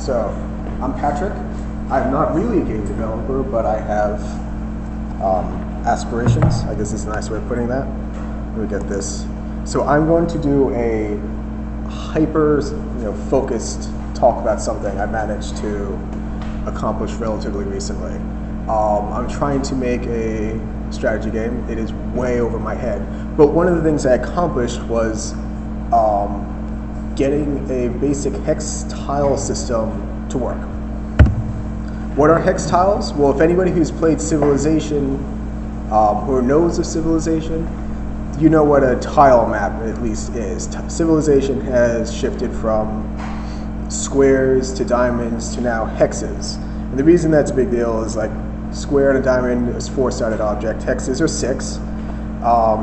So, I'm Patrick. I'm not really a game developer, but I have aspirations. I guess is a nice way of putting that. Let me get this. So I'm going to do a hyper, focused talk about something I managed to accomplish relatively recently. I'm trying to make a strategy game. It is way over my head. But one of the things I accomplished was getting a basic hex tile system to work. What are hex tiles? Well, if anybody who's played Civilization or knows of Civilization, you know what a tile map at least is. Civilization has shifted from squares to diamonds to now hexes. And the reason that's a big deal is like square and a diamond is 4-sided object, hexes are 6.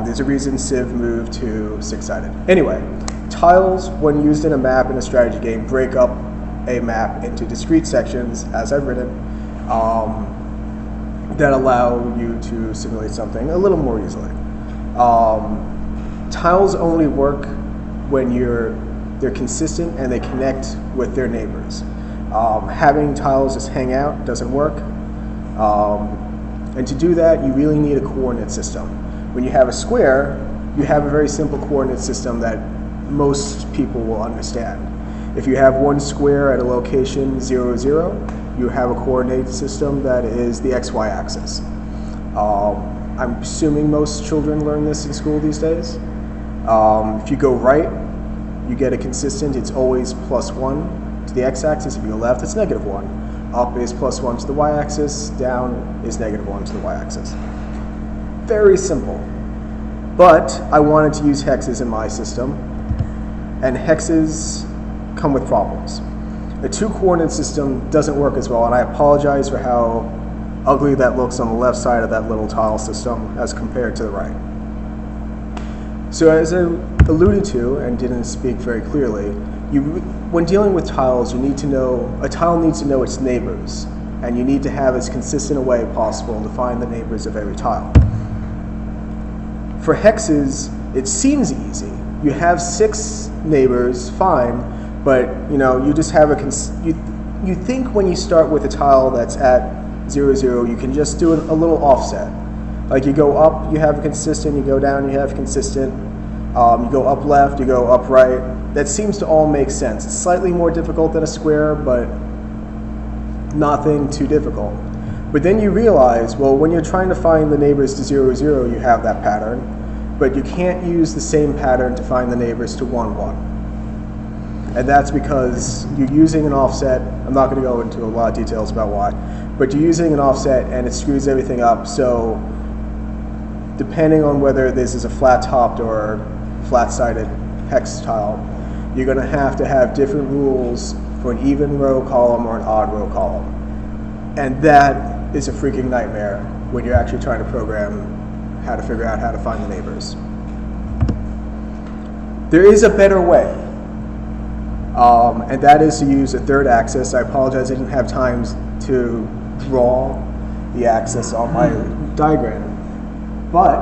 There's a reason Civ moved to 6-sided. Anyway, tiles, when used in a map in a strategy game, break up a map into discrete sections, as I've written, that allow you to simulate something a little more easily. Tiles only work when they're consistent and they connect with their neighbors. Having tiles just hang out doesn't work. And to do that, you really need a coordinate system. When you have a square, you have a very simple coordinate system that most people will understand. If you have one square at a location 0, 0, you have a coordinate system that is the XY axis. I'm assuming most children learn this in school these days. If you go right, you get a consistent, it's always +1 to the x-axis. If you go left, it's -1. Up is +1 to the y-axis, down is -1 to the y-axis. Very simple. But I wanted to use hexes in my system, and hexes come with problems. A 2-coordinate system doesn't work as well, and I apologize for how ugly that looks on the left side of that little tile system as compared to the right. So as I alluded to and didn't speak very clearly, when dealing with tiles, a tile needs to know its neighbors, and you need to have as consistent a way possible to find the neighbors of every tile. For hexes, it seems easy. You have 6 neighbors, fine, but you just have you think when you start with a tile that's at 0, 0, you can just do a little offset. Like you go up, you have consistent, you go down, you have consistent, you go up left, you go up right. That seems to all make sense. It's slightly more difficult than a square, but nothing too difficult. But then you realize, well, when you're trying to find the neighbors to 0, 0, you have that pattern, but you can't use the same pattern to find the neighbors to 1, 1. And that's because you're using an offset. I'm not going to go into a lot of details about why, but you're using an offset and it screws everything up. So depending on whether this is a flat-topped or flat-sided hex tile, you're going to have different rules for an even row column or an odd row column. And that is a freaking nightmare when you're actually trying to program how to figure out how to find the neighbors. There is a better way. And that is to use a 3rd axis. I apologize, I didn't have time to draw the axis on my diagram. But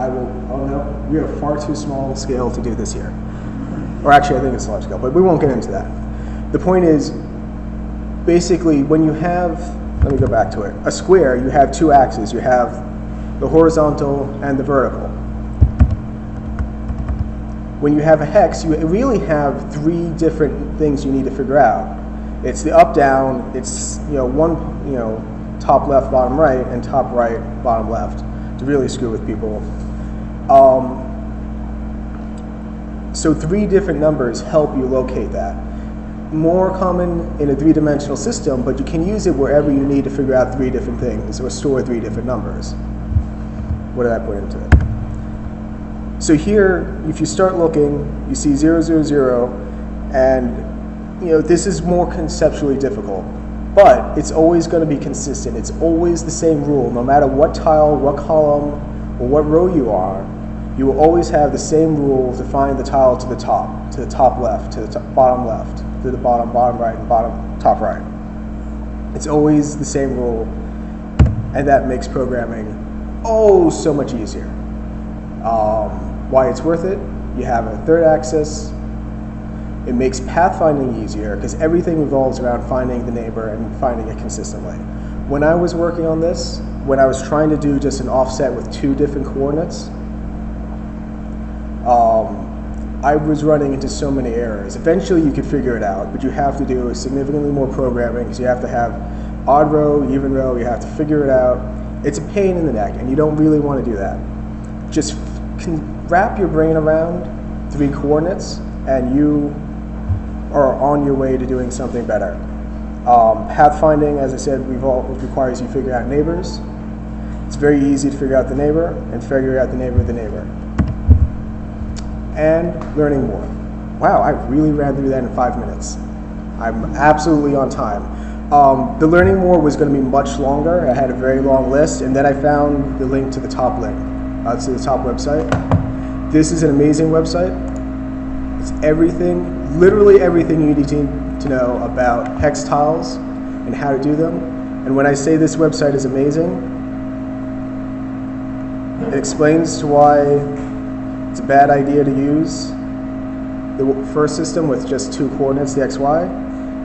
I will, oh no, we are far too small scale to do this here. Or actually, I think it's large scale, but we won't get into that. The point is, basically, when you have, let me go back to it, a square, you have 2 axes. You have the horizontal and the vertical. When you have a hex, you really have 3 different things you need to figure out. It's the up, down, it's top left, bottom right, and top right, bottom left, to really screw with people. So 3 different numbers help you locate that. More common in a 3-dimensional system, but you can use it wherever you need to figure out 3 different things or store 3 different numbers. What did I put into it? So here, if you start looking, you see 0, 0, 0, and this is more conceptually difficult, but it's always going to be consistent. It's always the same rule. No matter what tile, what column, or what row you are, you will always have the same rule to find the tile to the top left, to the bottom left, to the bottom right, and top right. It's always the same rule, and that makes programming so much easier. Why it's worth it? You have a 3rd axis, It makes pathfinding easier because everything revolves around finding the neighbor and finding it consistently. When I was working on this, when I was trying to do just an offset with 2 different coordinates, I was running into so many errors. Eventually you could figure it out, but you have to do significantly more programming because you have to have odd row, even row, you have to figure it out. It's a pain in the neck, and you don't really want to do that. Just wrap your brain around 3 coordinates, and you are on your way to doing something better. Pathfinding, as I said, requires you figure out neighbors. It's very easy to figure out the neighbor and figure out the neighbor of the neighbor. And learning more. Wow, I really ran through that in 5 minutes. I'm absolutely on time. The learning more was going to be much longer. I had a very long list, and then I found the link to the top link, to the top website. This is an amazing website. It's everything, literally everything you need to know about hex tiles and how to do them. And when I say this website is amazing, it explains to why it's a bad idea to use the first system with just 2 coordinates, the XY.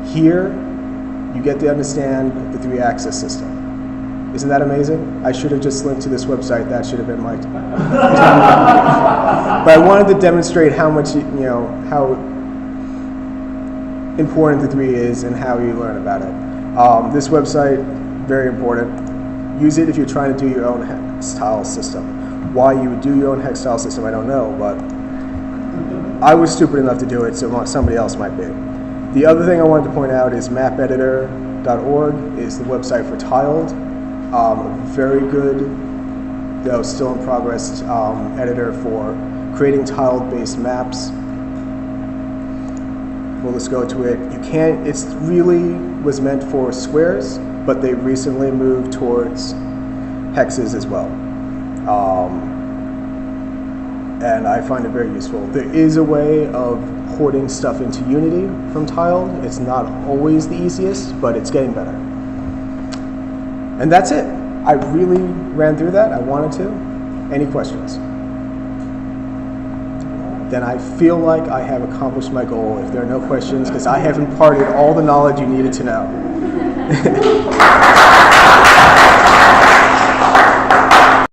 Here, you get to understand the 3-axis system. Isn't that amazing? I should have just linked to this website. That should have been my But I wanted to demonstrate how much, how important the 3 is and how you learn about it. This website, very important. Use it if you're trying to do your own hex tile system. Why you would do your own hex tile system, I don't know, but I was stupid enough to do it, so somebody else might be. The other thing I wanted to point out is mapeditor.org is the website for Tiled. Very good, though still in progress, editor for creating tiled-based maps. We'll just go to it. It's really was meant for squares, but they recently moved towards hexes as well. And I find it very useful. There is a way of porting stuff into Unity from Tiled. It's not always the easiest, but it's getting better. And that's it. I really ran through that. I wanted to. Any questions? Then I feel like I have accomplished my goal if there are no questions, because I have imparted all the knowledge you needed to know.